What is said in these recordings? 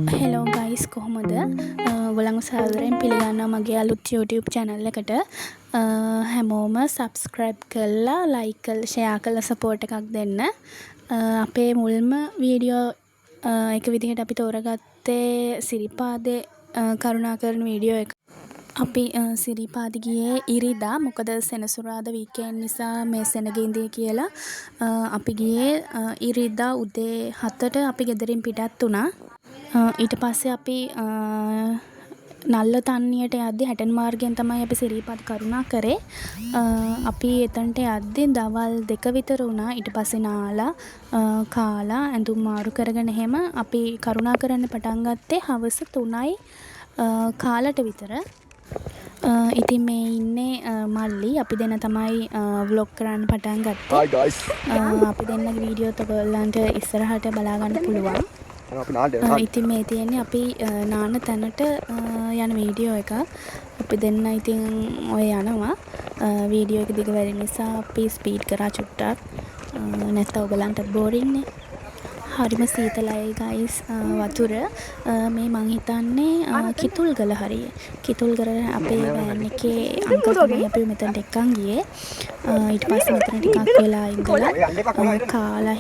Hello guys කොහොමද ඔයගොල්ලන්ව සාදරයෙන් පිළිගන්නවා මගේ අලුත් YouTube channel එකට හැමෝම subscribe කරලා like කරලා share කරලා support එකක් දෙන්න අපේ මුල්ම වීඩියෝ එක විදිහට අපි තෝරගත්තේ සිරිපාදේ කරුණාකරන වීඩියෝ එක අපි සිරිපාද ගියේ ඉරිදා මොකද සෙනසුරාදා weekend නිසා මේ සෙනගින්දිය කියලා අපි ගියේ ඉරිදා උදේ 7ට අපි ගෙදරින් පිටත් වුණා ඊට පස්සේ අපි නල්ල තන්නියට යද්දි හැටන් මාර්ගයෙන් තමයි අපි සිරිපාද කරුණාකරේ අපි එතනට යද්දි දවල් 2 විතර වුණා ඊට පස්සේ නාලා කාලා ඇඳුම් මාරු කරගෙන එහෙම අපි කරුණාකරන්න පටන් ගත්තේ හවස 3යි කාලට විතර ඉතින් මේ ඉන්නේ මල්ලි අපි දෙන්න තමයි vlog කරන්න පටන් ගත්තේ. Hi guys. අපි දෙන්නගේ වීඩියෝ ඔයගොල්ලන්ට ඉස්සරහට බලා ගන්න පුළුවන්. ඉතින් මේ තියෙන්නේ අපි නාන තැනට යන වීඩියෝ එක. අපි දෙන්න ඉතින් ඔය යනවා. වීඩියෝ එක දිග වෙන නිසා අපි ස්පීඩ් කරා චුට්ටක්. නැත්නම් ඔයගලන්ට බෝරින් නේ. හරිම සීතලයි ගයිස් වතුර මේ මං හිතන්නේ කිතුල්ගල හරිය කිතුල්ගල අපේ වෑන් එකේ අංකල් තමයි අපි මෙතනට එක්කන් ගියේ ඊට පස්සේ මෙතන ටිකක් වෙලා ඉඳලා කාලා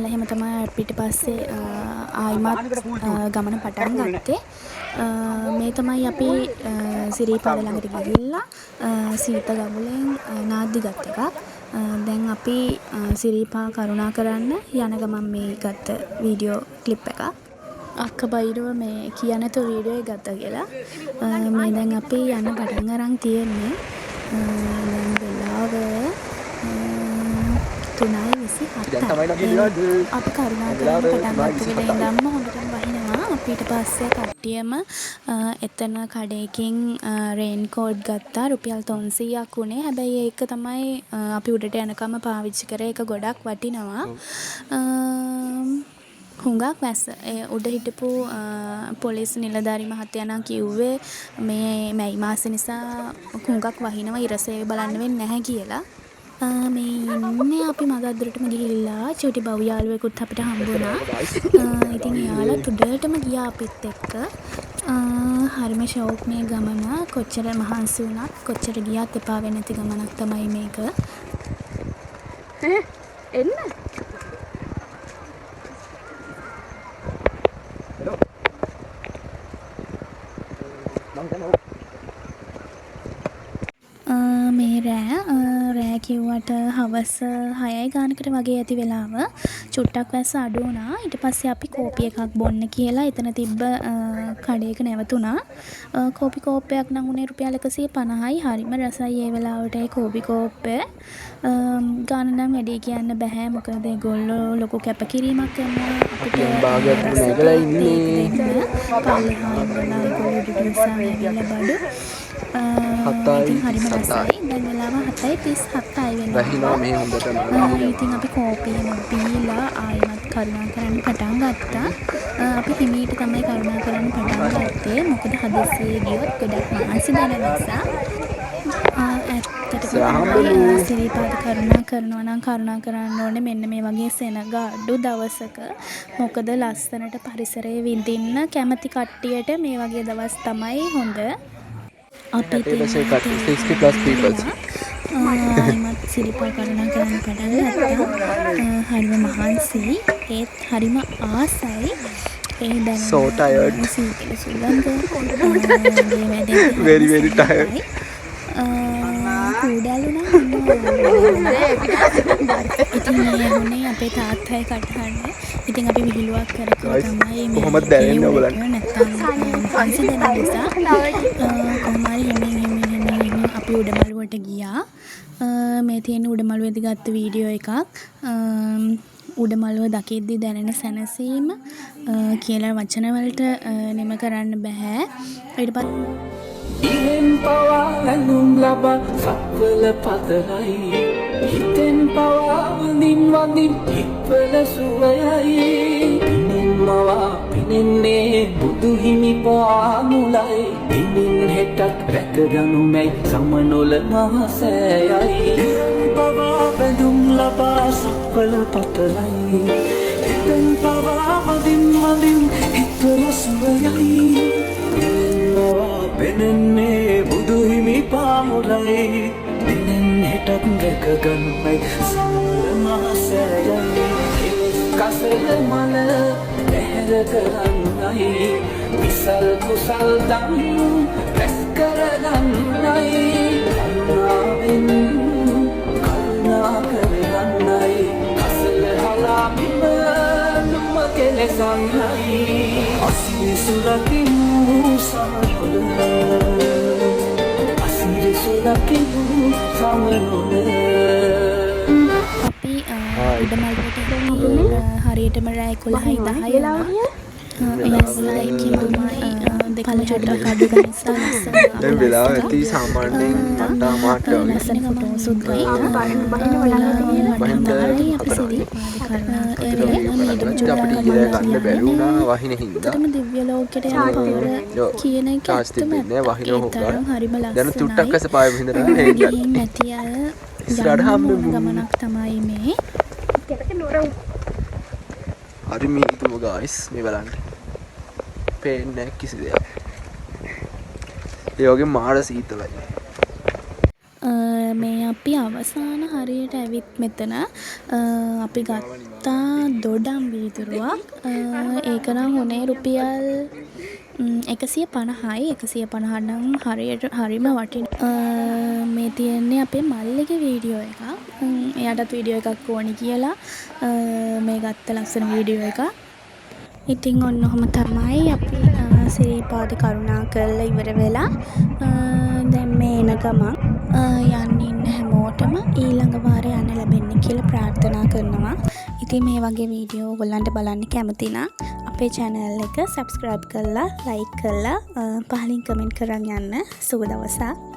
එහෙම තමයි පිට පස්සේ ආයිමත් ගමන පටන් ගත්තේ මේ තමයි අපි සිරිපාද ළඟට ගිහිල්ලා සීත ගමුලෙන් නාද්දි ගත්ත එකක් දැන් අපි සිරිපා කරුණා කරන්න යන ගමන් මේ ගත්ත වීඩියෝ ක්ලිප් එකක් අක්ක බයිරව මේ කියන තු වීඩියෝ එක ගත්තා කියලා මේ දැන් අපි යන්න පටන් අරන් තියෙන්නේ දැන් වෙලාව 3:27 අපි කරුණා කරන්න පටන් ගත්ත වෙලේ ඉඳන්ම හොඳටම වහිනවා අපි ඊට පස්සේ කට්ටියම එතන කඩේකින් රේන් කෝට් ගත්තා රුපියල් 300ක් උනේ හැබැයි ඒක තමයි අපි උඩට යනකම පාවිච්චි කරේ ඒක ගොඩක් වටිනවා හුඟක් වැස්ස උඩ හිටපු පොලිස් නිලධාරි මහත්තයා නම් කිව්වේ මේ මැයි මාස නිසා හුඟක් වහිනවා ඉරසේව බලන්න වෙන්නේ නැහැ කියලා මේ ඉන්නේ අපි මගද්දරටම ගිහිල්ලා චූටි බව් යාළුවෙකුත් අපිට හම්බුණා. ඉතින් එයාලා උඩටම ගියා අපිත් එක්ක. හරිම ෂෝක් මේ ගමන කොච්චර මහන්සි වුණත් කොච්චර ගියත් එපා වෙන්නේ නැති ගමනක් තමයි මේක. එන්න. මේ රෑ කිව්වට හවස 6යි ගානකට වගේ ඇති වෙලාව චුට්ටක් වැස්ස අඩු වුණා ඊට පස්සේ අපි කෝපි එකක් බොන්න කියලා එතන තිබ්බ කඩේක නැවතුණා කෝපි කෝප්පයක් නම් උනේ රුපියල් 150යි හරිම රසයි ඒ වෙලාවට ඒ කෝපි කෝප්පය ගාන නම් වැඩි කියන්න බෑ මොකද ඒගොල්ලෝ ලොකු කැපකිරීමක් කරනවා අපිට රස නැගලා ඉන්නේ පල්ලෙහා ඉඳලා ඒගොල්ලෝ ඩිටල්සා නැගලා බඩු හරිම රසයි දැන් වෙලාව 7:37යි වෙනවා වැහිනවා මේ හොඳටම ඉතින් අපි කෝපියම බීලා ආයෙත් කරුණා කරන්න පටන් ගත්තා අපි හිමීට තමයි කරුණා කරන්න පටන් ගත්තේ මොකද හදිස්සියේ ගියොත් ගොඩක් මහන්සි දෙන නිසා ඇත්තටම සිරිපාද කරුණා කරනවා නම් කරුණා කරන්න ඕනේ මෙන්න මේ වගේ සෙනග අඩු දවසක මොකද ලස්සනට පරිසරය විඳින්න කැමති කට්ටියට මේ වගේ දවස් තමයි හොඳ අපි 60+ people ආයිමත් සිරිපා කරුණා කරන්න පටන් ගත්තා හරිම මහන්සි ඒත් හරිම ආසයි ඒ දැන් so tired සීතල සුළඟ very very tired කුඩාලු නම් ඉතින් මේ මොනේ අපේ තාත්තයි කටහඬ ඉතින් අපි විහිළුවක් කර කර තමයි මේ කොහොමද දැනෙන්නේ ඔයගලන්ට නැත්තම් අන්සි දෙන නිසා කොහොමරි හිමින් අපි උඩමළුවට ගියා මේ තියෙන උඩමළුවේදී ගත්ත වීඩියෝ එකක් උඩමළුව දකිද්දි දැනෙන සැනසීම කියලා වචන වලට නිම කරන්න බෑ ඊට පස්සේ ඉහෙන් පවා ඇඳුම් ලබා සක්වල පතරයි හිතෙන් පවා වඳින් හිත්වල සුවයයි පිනෙන් මවා පිනෙන්නේ බුදු හිමි පාමුලයි දිනින් හෙටත් රැකගනු මැයි සමනොල මහසෑයයි ඉහෙන් පවා ඇඳුම් ලබා සක්වල පතරයි හිතෙන් පවා වඳින් ඇත් දෙක ගනුයි සල්මහසයයි කසල මල පැහැර කරන්නයි විසල් කුසල් දම් රැස් කරගන්නයි කරුණාවෙන් කරුණා කරගන්නයි කසල හලා බිම නුම කෙලෙසන්නයි අසිරිසුරකිමු සමනොල අසිරිසුරකිමු සමනොල අපි ඉඩමල්පට හරියටම රෑ 11:10 පල චොට්ටක් අඩු නිසා දැන් වෙලාව ඇති සාමාන්‍යයෙන් 8:00 වගේ. ලස්සන ෆොටෝසුත් ගයි අපිට ඉගෙන ගන්න බැරි වුණා වහින හින්දා. දිව්‍ය ලෝකෙට යන පවර කියන එක ඇත්තම වහින හොගා. හරිම දැන් තුට්ටක් අස පාය විඳලා ගිහින් නැති අය ගමනක් තමයි මේ හරි මේතුම ගායිස් මේ බලන්න පේන්නේ නැහැ කිසි දෙයක්. ඒ වගේ මාර සීතලයි. මේ අපි අවසාන හරියට ඇවිත් මෙතන අපි ගත්තා දොඩම් වීදුරුවක්. ඒක නම් උනේ රුපියල් 150යි. 150 නම් හරිම වටිනවා. මේ තියෙන්නේ අපේ මල්ලිගේ වීඩියෝ එකක්. එයාටත් වීඩියෝ එකක් ඕනි කියලා මේ ගත්ත ලස්සන වීඩියෝ එකක්. ඉතින් ඔන්න ඔහොම තමයි අපි සිරිපාද කරුණා කරලා ඉවර වෙලා දැන් මේ එන ගමන් යන්න ඉන්න හැමෝටම ඊළඟ වාරේ යන්න ලැබෙන්න කියලා ප්‍රාර්ථනා කරනවා. ඉතින් මේ වගේ වීඩියෝ ඔයගොල්ලන්ට බලන්න කැමති නම් අපේ channel එක subscribe කරලා like කරලා පහලින් comment කරන් යන්න. සුබ දවසක්.